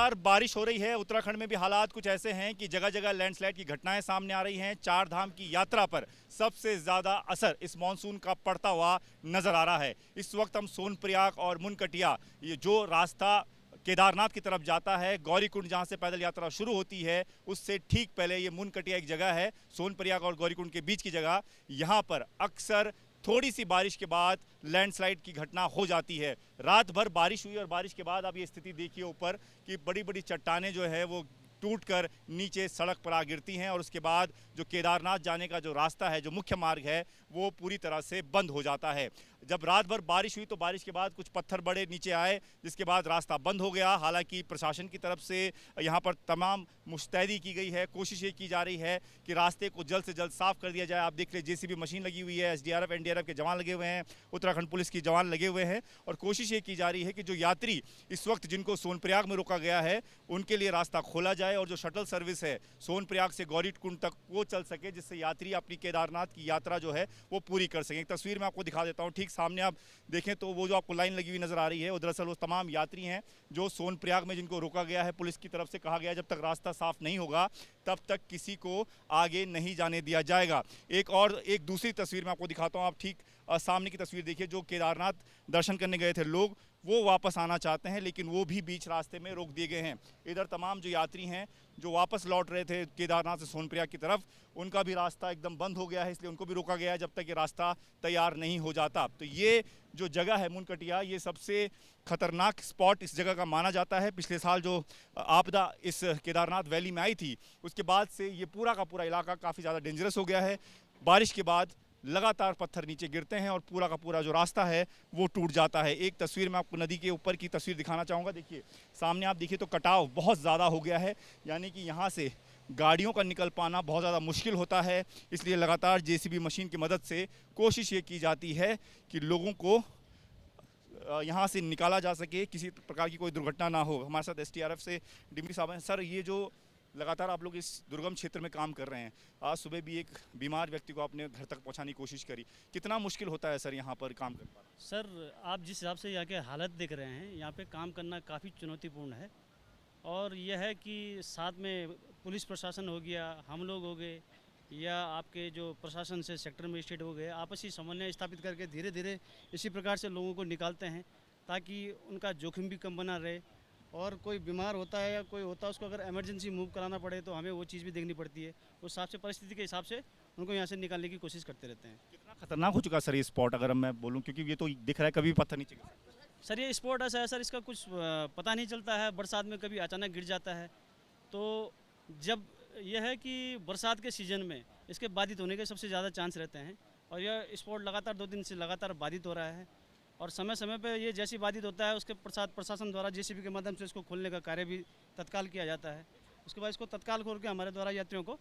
लगातार बारिश हो रही है। उत्तराखंड में भी हालात कुछ ऐसे हैं कि जगह जगह लैंडस्लाइड की घटनाएं सामने आ रही हैं। चार धाम की यात्रा पर सबसे ज़्यादा असर इस मानसून का पड़ता हुआ नजर आ रहा है। इस वक्त हम सोनप्रयाग और मुनकटिया, ये जो रास्ता केदारनाथ की तरफ जाता है, गौरीकुंड जहां से पैदल यात्रा शुरू होती है, उससे ठीक पहले ये मुनकटिया एक जगह है, सोनप्रयाग और गौरीकुंड के बीच की जगह। यहाँ पर अक्सर थोड़ी सी बारिश के बाद लैंडस्लाइड की घटना हो जाती है। रात भर बारिश हुई और बारिश के बाद आप ये स्थिति देखिए ऊपर कि बड़ी बड़ी चट्टानें जो है वो टूटकर नीचे सड़क पर आ गिरती हैं और उसके बाद जो केदारनाथ जाने का जो रास्ता है, जो मुख्य मार्ग है, वो पूरी तरह से बंद हो जाता है। जब रात भर बारिश हुई तो बारिश के बाद कुछ पत्थर बड़े नीचे आए, जिसके बाद रास्ता बंद हो गया। हालांकि प्रशासन की तरफ से यहाँ पर तमाम मुस्तैदी की गई है, कोशिश ये की जा रही है कि रास्ते को जल्द से जल्द साफ कर दिया जाए। आप देख लीजिए जेसीबी मशीन लगी हुई है, एसडीआरएफ एनडीआरएफ के जवान लगे हुए हैं, उत्तराखंड पुलिस के जवान लगे हुए हैं और कोशिश ये की जा रही है कि जो यात्री इस वक्त जिनको सोनप्रयाग में रोका गया है उनके लिए रास्ता खोला जाए और जो शटल सर्विस है सोनप्रयाग से गौरीकुंड तक वो चल सके, जिससे यात्री अपनी केदारनाथ की यात्रा जो है वो पूरी कर सकें। एक तस्वीर मैं आपको दिखा देता हूँ। ठीक सामने आप देखें तो वो जो आपको लाइन लगी हुई नजर आ रही है वो दरअसल वो तमाम यात्री हैं जो सोनप्रयाग में जिनको रोका गया है। पुलिस की तरफ से कहा गया है जब तक रास्ता साफ नहीं होगा तब तक किसी को आगे नहीं जाने दिया जाएगा। एक दूसरी तस्वीर मैं आपको दिखाता हूँ। आप ठीक सामने की तस्वीर देखिए। जो केदारनाथ दर्शन करने गए थे लोग वो वापस आना चाहते हैं लेकिन वो भी बीच रास्ते में रोक दिए गए हैं। इधर तमाम जो यात्री हैं जो वापस लौट रहे थे केदारनाथ से सोनप्रयाग की तरफ, उनका भी रास्ता एकदम बंद हो गया है, इसलिए उनको भी रोका गया है जब तक ये रास्ता तैयार नहीं हो जाता। तो ये जो जगह है मुनकटिया, ये सबसे खतरनाक स्पॉट इस जगह का माना जाता है। पिछले साल जो आपदा इस केदारनाथ वैली में आई थी उसके बाद से ये पूरा का पूरा इलाका काफ़ी ज़्यादा डेंजरस हो गया है। बारिश के बाद लगातार पत्थर नीचे गिरते हैं और पूरा का पूरा जो रास्ता है वो टूट जाता है। एक तस्वीर मैं आपको नदी के ऊपर की तस्वीर दिखाना चाहूँगा। देखिए सामने आप देखिए तो कटाव बहुत ज़्यादा हो गया है, यानी कि यहाँ से गाड़ियों का निकल पाना बहुत ज़्यादा मुश्किल होता है। इसलिए लगातार जेसीबी मशीन की मदद से कोशिश ये की जाती है कि लोगों को यहाँ से निकाला जा सके, किसी प्रकार की कोई दुर्घटना ना हो। हमारे साथ एसडीआरएफ से डिम्पी साहब हैं। सर, ये जो लगातार आप लोग इस दुर्गम क्षेत्र में काम कर रहे हैं, आज सुबह भी एक बीमार व्यक्ति को आपने घर तक पहुंचाने की कोशिश करी, कितना मुश्किल होता है सर यहाँ पर काम कर पाना? सर, आप जिस हिसाब से यहाँ के हालत देख रहे हैं, यहाँ पे काम करना काफ़ी चुनौतीपूर्ण है। और यह है कि साथ में पुलिस प्रशासन हो गया, हम लोग हो गए, या आपके जो प्रशासन से सेक्टर मजिस्ट्रेट हो गए, आपसी समन्वय स्थापित करके धीरे धीरे इसी प्रकार से लोगों को निकालते हैं ताकि उनका जोखिम भी कम बना रहे। और कोई बीमार होता है या कोई होता है उसको अगर इमरजेंसी मूव कराना पड़े तो हमें वो चीज़ भी देखनी पड़ती है। उस हिसाब से परिस्थिति के हिसाब से उनको यहाँ से निकालने की कोशिश करते रहते हैं। कितना खतरनाक हो चुका सर ये स्पॉट, अगर मैं बोलूँ, क्योंकि ये तो दिख रहा है कभी भी पत्थर नीचे गिर सकता है। सर, ये स्पॉट ऐसा है सर, इसका कुछ पता नहीं चलता है। बरसात में कभी अचानक गिर जाता है। तो जब यह है कि बरसात के सीज़न में इसके बाधित होने के सबसे ज़्यादा चांस रहते हैं। और यह स्पॉट लगातार 2 दिन से लगातार बाधित हो रहा है और समय समय पे ये जैसी बाधित होता है उसके पश्चात प्रशासन द्वारा जेसीबी के माध्यम से इसको खोलने का कार्य भी तत्काल किया जाता है। उसके बाद इसको तत्काल खोल के हमारे द्वारा यात्रियों को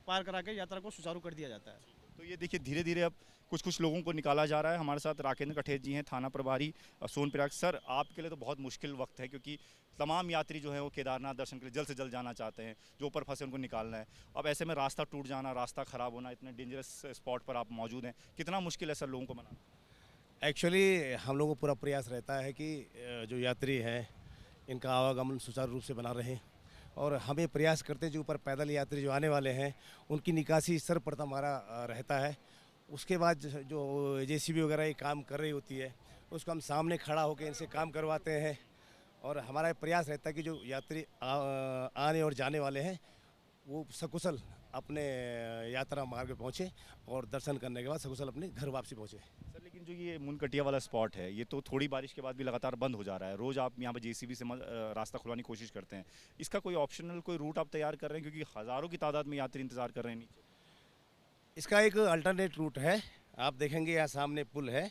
पार करा के यात्रा को सुचारू कर दिया जाता है। तो ये देखिए धीरे धीरे अब कुछ कुछ लोगों को निकाला जा रहा है। हमारे साथ राकेंद्र कठेर जी हैं, थाना प्रभारी सोनप्रयाग। सर, आपके लिए तो बहुत मुश्किल वक्त है क्योंकि तमाम यात्री जो है वो केदारनाथ दर्शन के लिए जल्द से जल्द जाना चाहते हैं, जो ऊपर फंसे उनको निकालना है। अब ऐसे में रास्ता टूट जाना, रास्ता ख़राब होना, इतने डेंजरस स्पॉट पर आप मौजूद हैं, कितना मुश्किल है सर लोगों को मनाना? एक्चुअली हम लोगों को पूरा प्रयास रहता है कि जो यात्री हैं इनका आवागमन सुचारू रूप से बना रहे और हमें प्रयास करते हैं जो ऊपर पैदल यात्री जो आने वाले हैं उनकी निकासी सर्वप्रथम हमारा रहता है। उसके बाद जो जेसीबी वगैरह ये काम कर रही होती है उसको हम सामने खड़ा होकर इनसे काम करवाते हैं और हमारा प्रयास रहता है कि जो यात्री आने और जाने वाले हैं वो सकुशल अपने यात्रा मार्ग पे पहुँचे और दर्शन करने के बाद सकुशल अपने घर वापसी पहुँचे। सर, लेकिन जो ये मुनकटिया वाला स्पॉट है ये तो थोड़ी बारिश के बाद भी लगातार बंद हो जा रहा है। रोज़ आप यहाँ पर जेसीबी से रास्ता खुलवाने की कोशिश करते हैं, इसका कोई ऑप्शनल कोई रूट आप तैयार कर रहे हैं क्योंकि हज़ारों की तादाद में यात्री इंतजार कर रहे हैं नीचे? इसका एक अल्टरनेट रूट है। आप देखेंगे यहाँ सामने पुल है,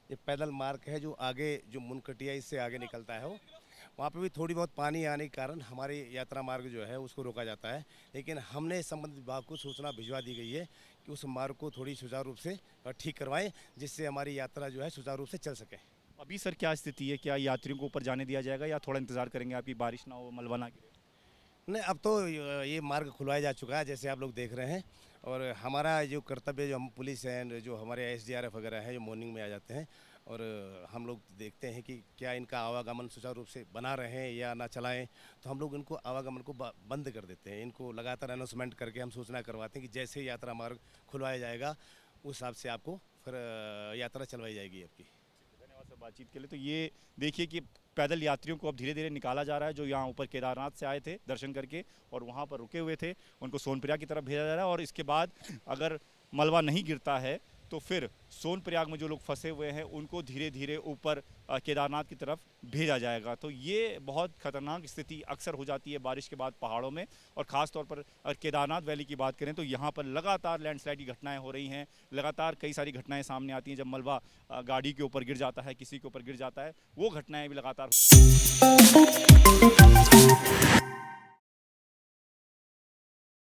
ये पैदल मार्ग है जो आगे जो मुनकटिया इससे आगे निकलता है वो वहाँ पे भी थोड़ी बहुत पानी आने के कारण हमारी यात्रा मार्ग जो है उसको रोका जाता है। लेकिन हमने संबंधित विभाग को सूचना भिजवा दी गई है कि उस मार्ग को थोड़ी सुचारू रूप से ठीक करवाएं जिससे हमारी यात्रा जो है सुचारू रूप से चल सके। अभी सर क्या स्थिति है, क्या यात्रियों को ऊपर जाने दिया जाएगा या थोड़ा इंतजार करेंगे आपकी बारिश ना हो, मलबा ना गिरे? नहीं, अब तो ये मार्ग खुलवाया जा चुका है जैसे आप लोग देख रहे हैं और हमारा जो कर्तव्य जो हम पुलिस हैं जो हमारे एसडीआरएफ वगैरह हैं जो मॉर्निंग में आ जाते हैं और हम लोग देखते हैं कि क्या इनका आवागमन सुचारू रूप से बना रहे हैं या ना चलाएं, तो हम लोग इनको आवागमन को बंद कर देते हैं। इनको लगातार अनाउंसमेंट करके हम सूचना करवाते हैं कि जैसे ही यात्रा मार्ग खुलवाया जाएगा उस हिसाब से आपको फिर यात्रा चलवाई जाएगी आपकी। धन्यवाद सर बातचीत के लिए। तो ये देखिए कि पैदल यात्रियों को अब धीरे धीरे निकाला जा रहा है, जो यहाँ ऊपर केदारनाथ से आए थे दर्शन करके और वहाँ पर रुके हुए थे, उनको सोनप्रयाग की तरफ भेजा जा रहा है। और इसके बाद अगर मलबा नहीं गिरता है तो फिर सोनप्रयाग में जो लोग फंसे हुए हैं उनको धीरे धीरे ऊपर केदारनाथ की तरफ भेजा जाएगा। तो ये बहुत खतरनाक स्थिति अक्सर हो जाती है बारिश के बाद पहाड़ों में, और ख़ास तौर पर अगर केदारनाथ वैली की बात करें तो यहाँ पर लगातार लैंडस्लाइड की घटनाएं हो रही हैं। लगातार कई सारी घटनाएं सामने आती हैं, जब मलबा गाड़ी के ऊपर गिर जाता है, किसी के ऊपर गिर जाता है, वो घटनाएं भी लगातार